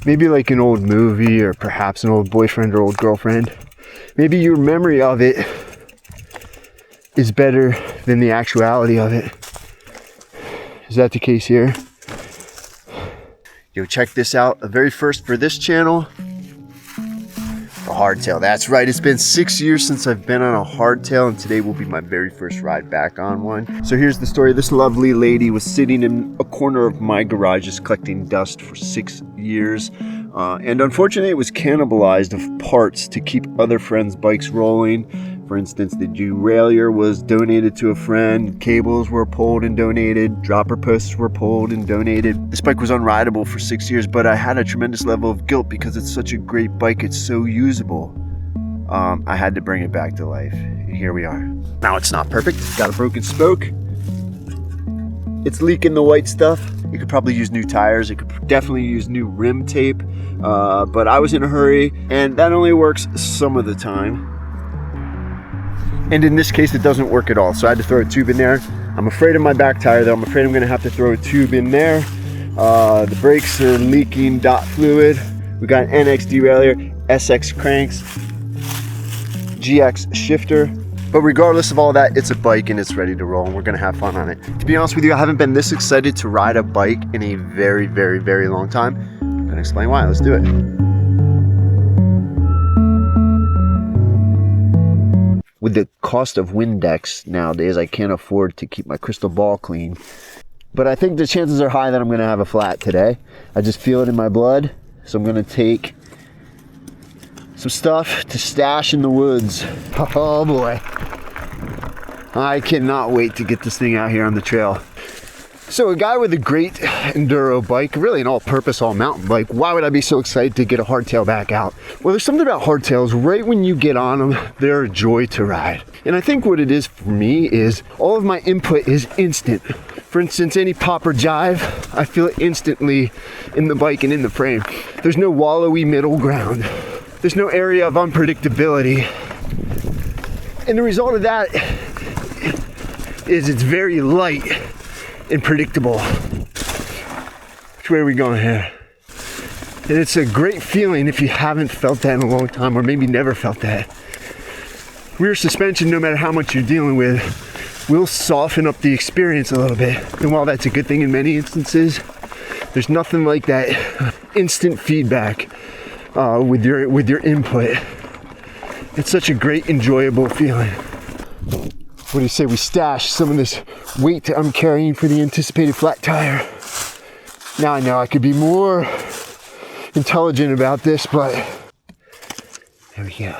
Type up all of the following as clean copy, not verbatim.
Maybe like an old movie, or perhaps an old boyfriend or old girlfriend. Maybe your memory of it is better than the actuality of it. Is that the case here? Yo, check this out. The very first for this channel, a hardtail. That's right, it's been 6 years since I've been on a hardtail, and today will be my very first ride back on one. So here's the story. This lovely lady was sitting in a corner of my garage just collecting dust for 6 years. And unfortunately, it was cannibalized of parts to keep other friends' bikes rolling. For instance, the derailleur was donated to a friend, cables were pulled and donated, dropper posts were pulled and donated. This bike was unrideable for 6 years, but I had a tremendous level of guilt because it's such a great bike, it's so usable. I had to bring it back to life, and here we are. Now it's not perfect, it's got a broken spoke. It's leaking the white stuff. You could probably use new tires, it could definitely use new rim tape, but I was in a hurry, and that only works some of the time. And in this case, it doesn't work at all. So I had to throw a tube in there. I'm afraid of my back tire though. I'm afraid I'm gonna have to throw a tube in there. The brakes are leaking dot fluid. We got an NX derailleur, SX cranks, GX shifter. But regardless of all that, it's a bike and it's ready to roll, and we're gonna have fun on it. To be honest with you, I haven't been this excited to ride a bike in a very, very, very long time. I'm gonna explain why. Let's do it. With the cost of Windex nowadays, I can't afford to keep my crystal ball clean. But I think the chances are high that I'm gonna have a flat today. I just feel it in my blood. So I'm gonna take some stuff to stash in the woods. Oh boy. I cannot wait to get this thing out here on the trail. So a guy with a great enduro bike, really an all-purpose, all-mountain bike, why would I be so excited to get a hardtail back out? Well, there's something about hardtails, right when you get on them, they're a joy to ride. And I think what it is for me is all of my input is instant. For instance, any pop or jive, I feel it instantly in the bike and in the frame. There's no wallowy middle ground. There's no area of unpredictability. And the result of that is it's very light and predictable. Which way are we going here? And it's a great feeling if you haven't felt that in a long time, or maybe never felt that. Rear suspension, no matter how much you're dealing with, will soften up the experience a little bit. And while that's a good thing in many instances, there's nothing like that instant feedback with your input. It's such a great, enjoyable feeling. What do you say we stash some of this weight I'm carrying for the anticipated flat tire? Now I know I could be more intelligent about this, but there we go.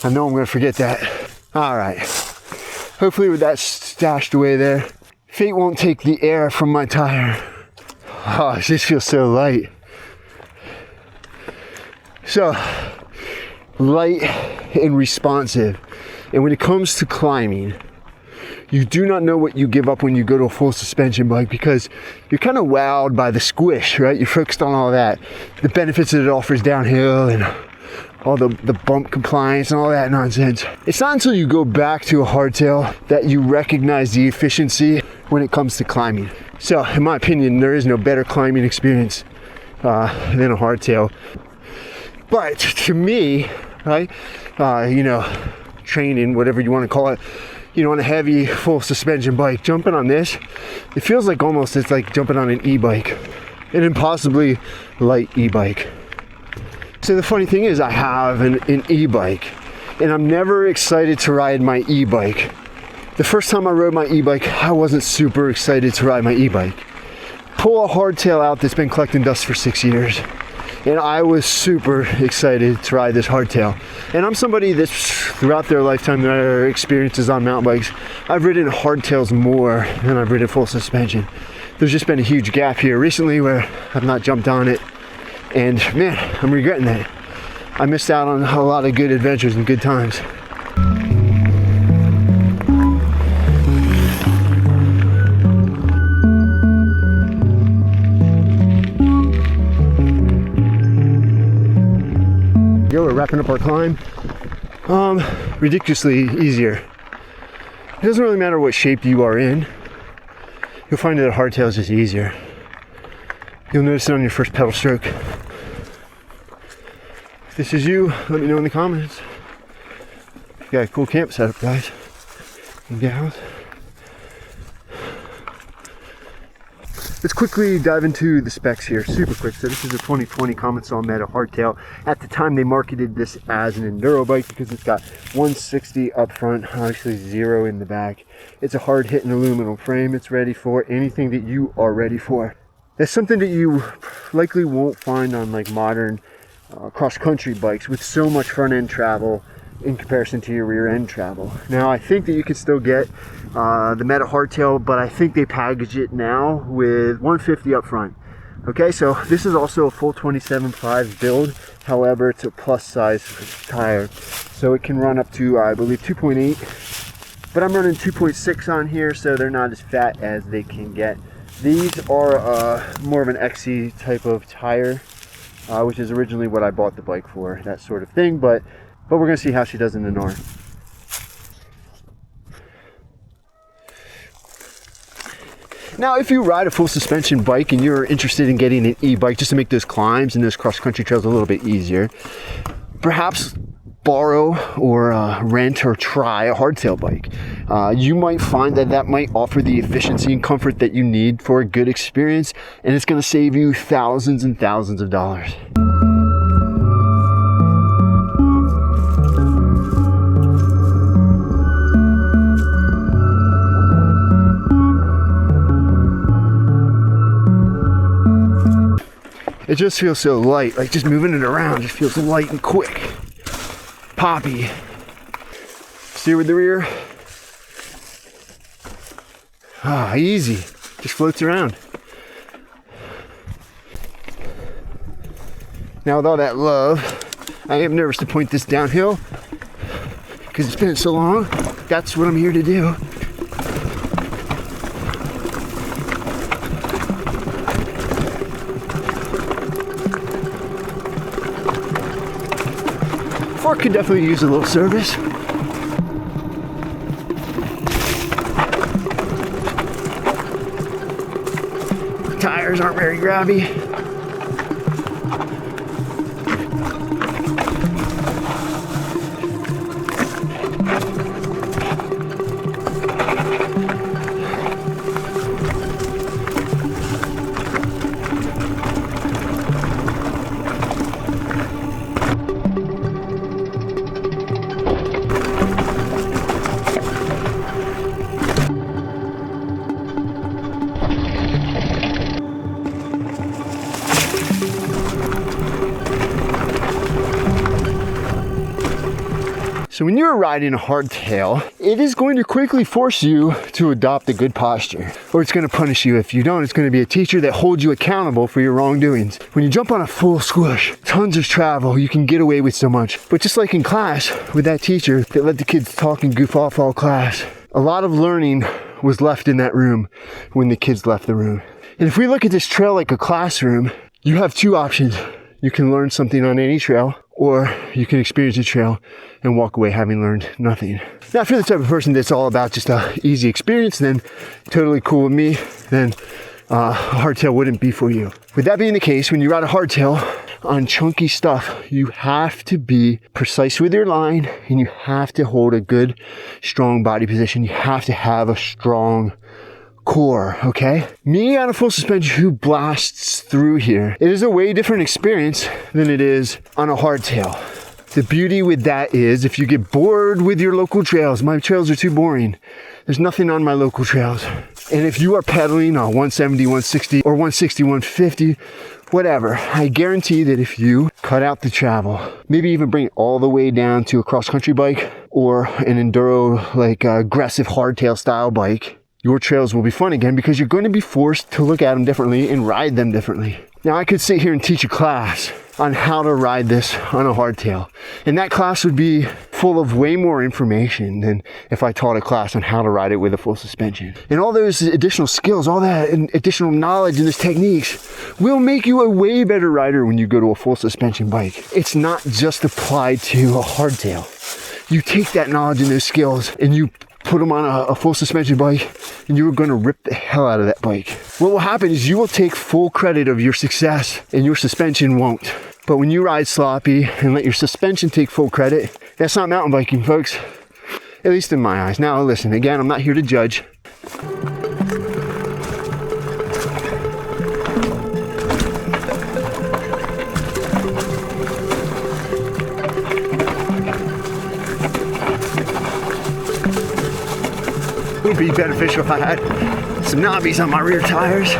I know I'm gonna forget that. All right. Hopefully with that stashed away there, fate won't take the air from my tire. Oh, it just feels so light. So, light and responsive. And when it comes to climbing, you do not know what you give up when you go to a full suspension bike, because you're kind of wowed by the squish, right? You're focused on all that, the benefits that it offers downhill and all the bump compliance and all that nonsense. It's not until you go back to a hardtail that you recognize the efficiency when it comes to climbing. So in my opinion, there is no better climbing experience than a hardtail. But to me, right, training, whatever you want to call it, on a heavy full suspension bike, jumping on this, it feels like almost it's like jumping on an e-bike, an impossibly light e-bike. So the funny thing is I have an e-bike, and I'm never excited to ride my e-bike. The first time I rode my e-bike, I wasn't super excited to ride my e-bike. Pull a hardtail out that's been collecting dust for 6 years, and I was super excited to ride this hardtail. And I'm somebody that's throughout their lifetime, their experiences on mountain bikes, I've ridden hardtails more than I've ridden full suspension. There's just been a huge gap here recently where I've not jumped on it, and man, I'm regretting that. I missed out on a lot of good adventures and good times. We're wrapping up our climb. Ridiculously easier. It doesn't really matter what shape you are in. You'll find that a hardtail is just easier. You'll notice it on your first pedal stroke. If this is you, let me know in the comments. You got a cool camp setup, guys and gals. Let's quickly dive into the specs here, super quick. So this is a 2020 Commencal Meta Hardtail. At the time, they marketed this as an enduro bike because it's got 160 up front, obviously 0 in the back. It's a hard-hitting aluminum frame. It's ready for anything that you are ready for. That's something that you likely won't find on like modern cross-country bikes with so much front-end travel in comparison to your rear-end travel. Now, I think that you can still get the Meta Hardtail, but I think they package it now with 150 up front. Okay, so this is also a full 27.5 build. However, it's a plus size tire, so it can run up to, I believe, 2.8. But I'm running 2.6 on here, so they're not as fat as they can get. These are more of an XC type of tire, which is originally what I bought the bike for, that sort of thing. But we're gonna see how she does in the north. Now, if you ride a full suspension bike and you're interested in getting an e-bike just to make those climbs and those cross-country trails a little bit easier, perhaps borrow or rent or try a hardtail bike. You might find that that might offer the efficiency and comfort that you need for a good experience, and it's going to save you thousands and thousands of dollars. It just feels so light, like just moving it around just feels light and quick. Poppy. Steer with the rear. Ah, easy. Just floats around. Now with all that love, I am nervous to point this downhill because it's been so long. That's what I'm here to do. Fork could definitely use a little service. Tires aren't very grabby. So when you're riding a hardtail, it is going to quickly force you to adopt a good posture, or it's going to punish you if you don't. It's going to be a teacher that holds you accountable for your wrongdoings. When you jump on a full squish, tons of travel, you can get away with so much. But just like in class with that teacher that let the kids talk and goof off all class, a lot of learning was left in that room when the kids left the room. And if we look at this trail like a classroom, you have two options. You can learn something on any trail, or you can experience a trail and walk away having learned nothing. Now, if you're the type of person that's all about just a easy experience, then totally cool with me, then a hardtail wouldn't be for you. With that being the case, when you ride a hardtail on chunky stuff, you have to be precise with your line and you have to hold a good, strong body position. You have to have a strong core, okay? Me on a full suspension who blasts through here, it is a way different experience than it is on a hardtail. The beauty with that is if you get bored with your local trails, my trails are too boring. There's nothing on my local trails. And if you are pedaling on 170, 160, or 160, 150, whatever, I guarantee that if you cut out the travel, maybe even bring it all the way down to a cross-country bike or an enduro, like aggressive hardtail style bike, your trails will be fun again because you're going to be forced to look at them differently and ride them differently. Now, I could sit here and teach a class on how to ride this on a hardtail, and that class would be full of way more information than if I taught a class on how to ride it with a full suspension. And all those additional skills, all that additional knowledge and those techniques will make you a way better rider when you go to a full suspension bike. It's not just applied to a hardtail. You take that knowledge and those skills and you put them on a full suspension bike, and you were going to rip the hell out of that bike. What will happen is you will take full credit of your success and your suspension won't. But when you ride sloppy and let your suspension take full credit, that's not mountain biking, folks. At least in my eyes. Now listen, again, I'm not here to judge. It would be beneficial if I had some knobbies on my rear tires.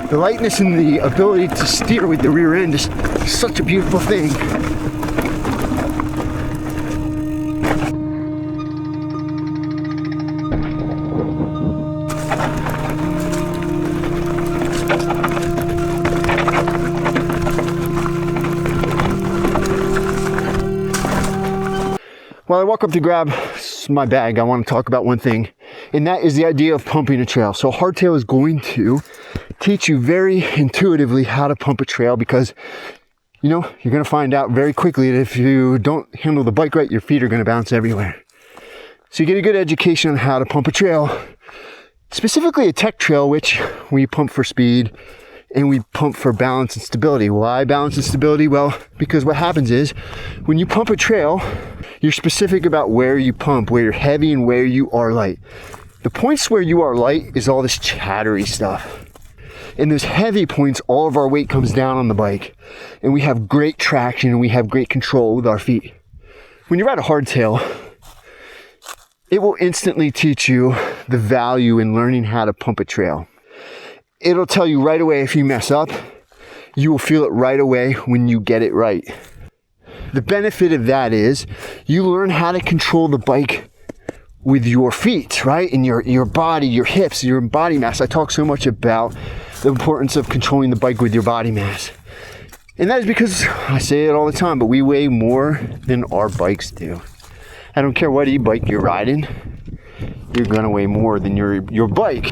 The lightness and the ability to steer with the rear end is such a beautiful thing. While I walk up to grab my bag, I want to talk about one thing, and that is the idea of pumping a trail. So Hardtail is going to teach you very intuitively how to pump a trail, because you know you're going to find out very quickly that if you don't handle the bike right, your feet are going to bounce everywhere. So you get a good education on how to pump a trail, specifically a tech trail, which we pump for speed and we pump for balance and stability. Why balance and stability? Well, because what happens is when you pump a trail, you're specific about where you pump, where you're heavy and where you are light. The points where you are light is all this chattery stuff. In those heavy points, all of our weight comes down on the bike, and we have great traction and we have great control with our feet. When you ride a hardtail, it will instantly teach you the value in learning how to pump a trail. It'll tell you right away if you mess up. You will feel it right away when you get it right. The benefit of that is you learn how to control the bike with your feet, right? And your body, your hips, your body mass. I talk so much about the importance of controlling the bike with your body mass. And that is because, I say it all the time, but we weigh more than our bikes do. I don't care what e-bike you're riding, you're gonna weigh more than your bike.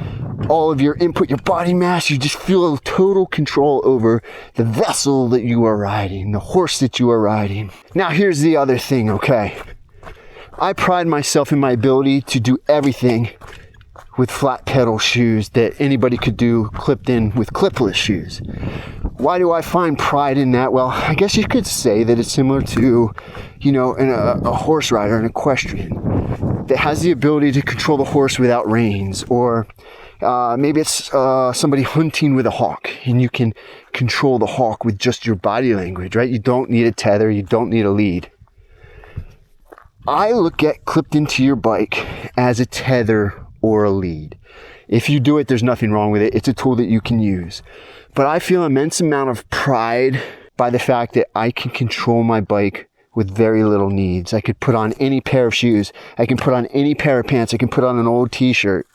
All of your input, your body mass, you just feel total control over the vessel that you are riding, the horse that you are riding. Now here's the other thing, okay? I pride myself in my ability to do everything with flat pedal shoes that anybody could do clipped in with clipless shoes. Why do I find pride in that? Well, I guess you could say that it's similar to, you know, a horse rider, an equestrian that has the ability to control the horse without reins, or maybe it's somebody hunting with a hawk and you can control the hawk with just your body language, right? You don't need a tether, you don't need a lead. I look at clipped into your bike as a tether or a lead. If you do it, there's nothing wrong with it. It's a tool that you can use. But I feel an immense amount of pride by the fact that I can control my bike with very little needs. I could put on any pair of shoes. I can put on any pair of pants. I can put on an old t-shirt.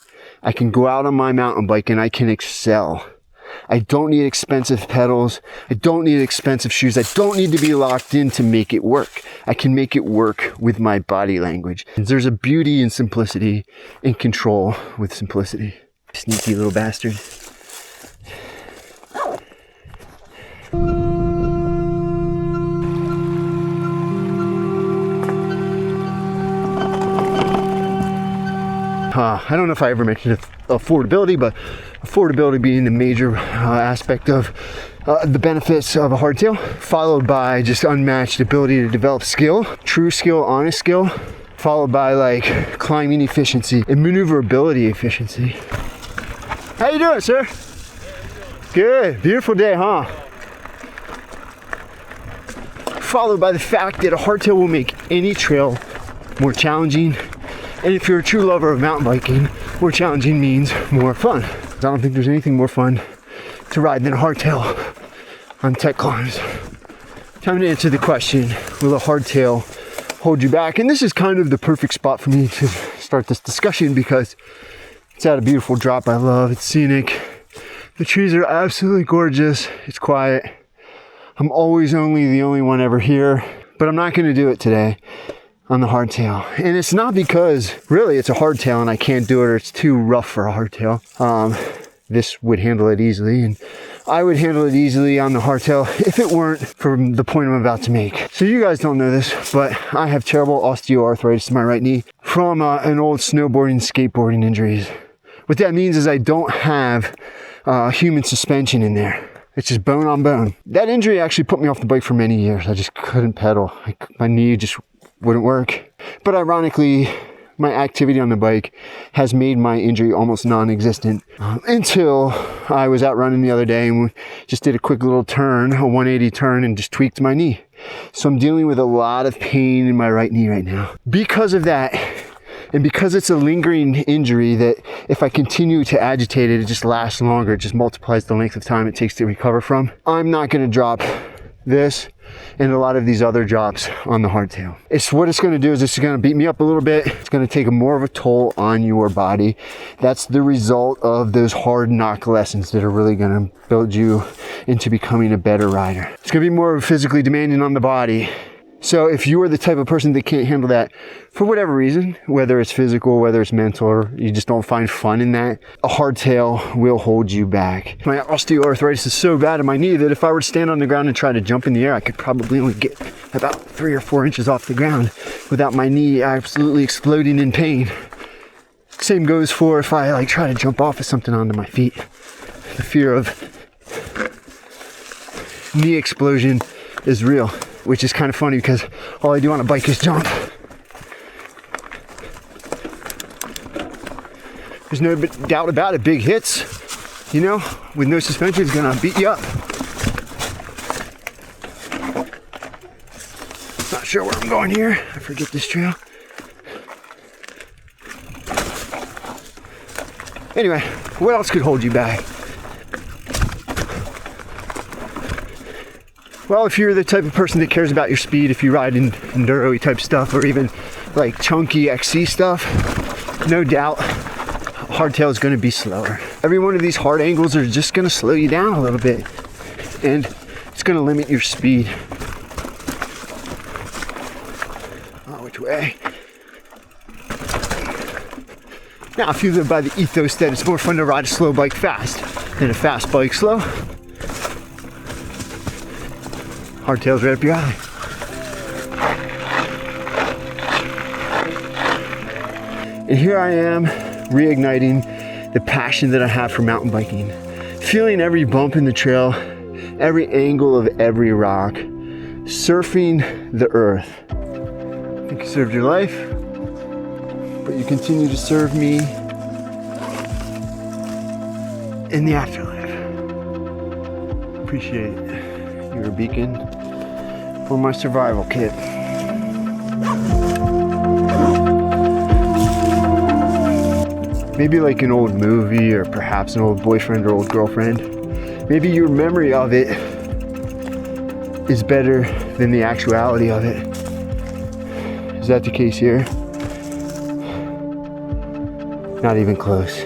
I can go out on my mountain bike and I can excel. I don't need expensive pedals. I don't need expensive shoes. I don't need to be locked in to make it work. I can make it work with my body language. There's a beauty in simplicity, in control with simplicity. Sneaky little bastard. I don't know if I ever mentioned affordability, but affordability being the major aspect of the benefits of a hardtail, followed by just unmatched ability to develop skill, true skill, honest skill, followed by like climbing efficiency and maneuverability efficiency. How you doing, sir? Good, beautiful day, huh? Followed by the fact that a hardtail will make any trail more challenging. And if you're a true lover of mountain biking, more challenging means more fun. I don't think there's anything more fun to ride than a hardtail on tech climbs. Time to answer the question, will a hardtail hold you back? And this is kind of the perfect spot for me to start this discussion because it's at a beautiful drop I love. It's scenic. The trees are absolutely gorgeous. It's quiet. I'm always the only one ever here, but I'm not going to do it today on the hardtail. And it's not because really it's a hardtail and I can't do it or it's too rough for a hardtail. This would handle it easily, and I would handle it easily on the hardtail if it weren't for the point I'm about to make. So you guys don't know this, but I have terrible osteoarthritis in my right knee from an old snowboarding, skateboarding injuries. What that means is I don't have human suspension in there. It's just bone on bone. That injury actually put me off the bike for many years. I just couldn't pedal. My knee just wouldn't work. But ironically, my activity on the bike has made my injury almost non-existent until I was out running the other day and we just did a quick little turn, a 180 turn, and just tweaked my knee. So I'm dealing with a lot of pain in my right knee right now. Because of that, and because it's a lingering injury that if I continue to agitate it, it just lasts longer. It just multiplies the length of time it takes to recover from. I'm not going to drop this and a lot of these other drops on the hardtail. What it's going to do is it's going to beat me up a little bit. It's going to take more of a toll on your body. That's the result of those hard knock lessons that are really going to build you into becoming a better rider. It's going to be more physically demanding on the body. So if you are the type of person that can't handle that for whatever reason, whether it's physical, whether it's mental, or you just don't find fun in that, a hardtail will hold you back. My osteoarthritis is so bad in my knee that if I were to stand on the ground and try to jump in the air, I could probably only get about 3 or 4 inches off the ground without my knee absolutely exploding in pain. Same goes for if I try to jump off of something onto my feet. The fear of knee explosion is real. Which is kind of funny because all I do on a bike is jump. There's no doubt about it, big hits, with no suspension is gonna beat you up. Not sure where I'm going here. I forget this trail. Anyway, what else could hold you back? Well, if you're the type of person that cares about your speed, if you ride in enduro-y type stuff or even chunky XC stuff, no doubt hardtail is going to be slower. Every one of these hard angles are just going to slow you down a little bit and it's going to limit your speed. Oh, which way? Now, if you live by the ethos that it's more fun to ride a slow bike fast than a fast bike slow, hardtail's right up your alley. And here I am, reigniting the passion that I have for mountain biking. Feeling every bump in the trail, every angle of every rock, surfing the earth. I think you served your life, but you continue to serve me in the afterlife. Appreciate it. You're a beacon for my survival kit. Maybe like an old movie or perhaps an old boyfriend or old girlfriend. Maybe your memory of it is better than the actuality of it. Is that the case here? Not even close.